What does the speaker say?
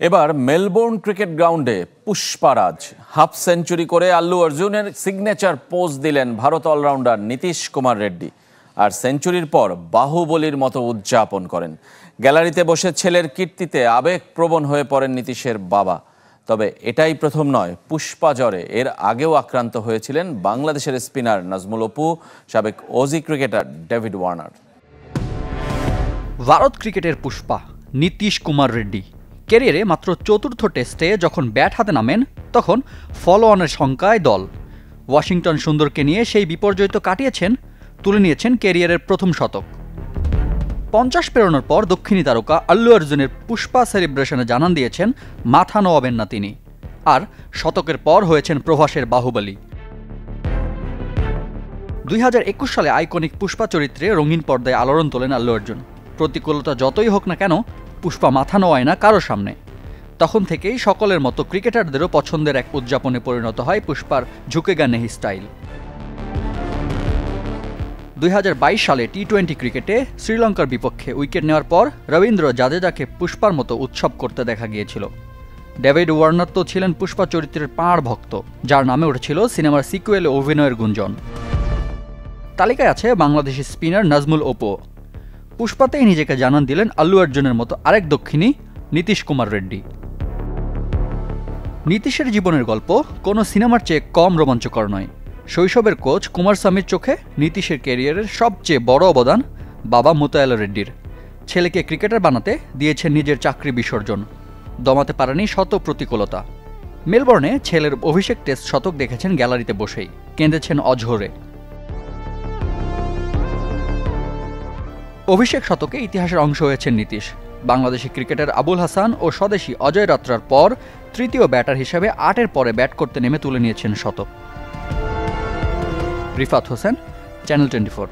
এবার Melbourne cricket গ্রাউন্ডে Pushparaj half century করে আল্লু অর্জুনের সিগনেচার পোজ দিলেন ভারত অলরাউন্ডার নীতিশ কুমার রেড্ডি। আর সেঞ্চুরির পর বাহুবলীর মতো উদযাপন করেন। গ্যালারিতে বসে ছেলের কীর্তিতে আবেগপ্রবণ হয়ে পড়েন নীতিশের বাবা। তবে এটাই প্রথম নয়, পুষ্পা জ্বরে এর আগেও আক্রান্ত হয়েছিলেন বাংলাদেশের স্পিনার নাজমুল অপু, সাবেক Aussie cricketer David Warner. Bharat ক্রিকেটের পুষ্পা নীতিশ কুমার রেড্ডি ক্যারিয়ারে মাত্র চতুর্থ টেস্টে যখন ব্যাট হাতে নামেন তখন ফলো অনের সংখ্যায় দল। ওয়াশিংটন সুন্দরকে নিয়ে সেই বিপর্যয় তো কাটিয়েছেন, তুলে নিয়েছেন ক্যারিয়ারের প্রথম শতক। 50 পেরোনোর পর দক্ষিণী তারকা আল্লু অর্জুনের পুষ্পা সেলিব্রেশনে জানান দিয়েছেন মাথা নোয়াবেন না তিনি। আর শতকের পর হয়েছেন প্রভাসের বাহুবলী। 2021 সালে আইকনিক পুষ্পা চরিত্রে রঙিন পর্দায় আলোড়ন তোলেন আল্লু অর্জুন। প্রতিকূলতা যতই হোক না কেন, পুষ্পা মাথা নোয়ায় না কারো সামনে। তখন থেকেই সকলের মতো ক্রিকেটারদেরও পছন্দের এক উদযাপনে পরিণত হয় পুষ্পার ঝুঁকেগা নেহি স্টাইল। 2022 সালে টি-20 ক্রিকেটে শ্রীলঙ্কার বিপক্ষে উইকেট নেওয়ার পর রবীন্দ্র জাদেজাকে পুষ্পার মতো উৎসব করতে দেখা গিয়েছিল। ডেভিড ওয়ার্নার তো ছিলেন পুষ্পা চরিত্রের পাঁড় ভক্ত, যার নামে উঠেছিল সিনেমার সিকুয়েলে অভিনয়ের গুঞ্জন। তালিকায় আছে বাংলাদেশি স্পিনার নাজমুল অপু। পুষ্পাতেই নিজেকে জানান দিলেন আল্লু অর্জুনের মতো আরেক দক্ষিণী নীতিশ কুমার রেড্ডি। নীতিশের জীবনের গল্প কোনো সিনেমার চেয়ে কম রোমাঞ্চকর নয়। শৈশবের কোচ কুমার স্বামীর চোখে নীতিশের ক্যারিয়ারের সবচেয়ে বড় অবদান বাবা মোতায়েলা রেড্ডির। ছেলেকে ক্রিকেটার বানাতে দিয়েছেন নিজের চাকরি বিসর্জন, দমাতে পারেনি শত প্রতিকূলতা। মেলবোর্নে ছেলের অভিষেক টেস্ট শতক দেখেছেন গ্যালারিতে বসেই, কেঁদেছেন অঝরে। অভিষেক শতকে ইতিহাসের অংশ হয়েছেন নীতিশ। বাংলাদেশি ক্রিকেটার আবুল হাসান ও স্বদেশি অজয় রাত্রার পর তৃতীয় ব্যাটার হিসেবে 8-এর পরে ব্যাট করতে নেমে তুলে নিয়েছেন শতক। রিফাত হোসেন, চ্যানেল 24।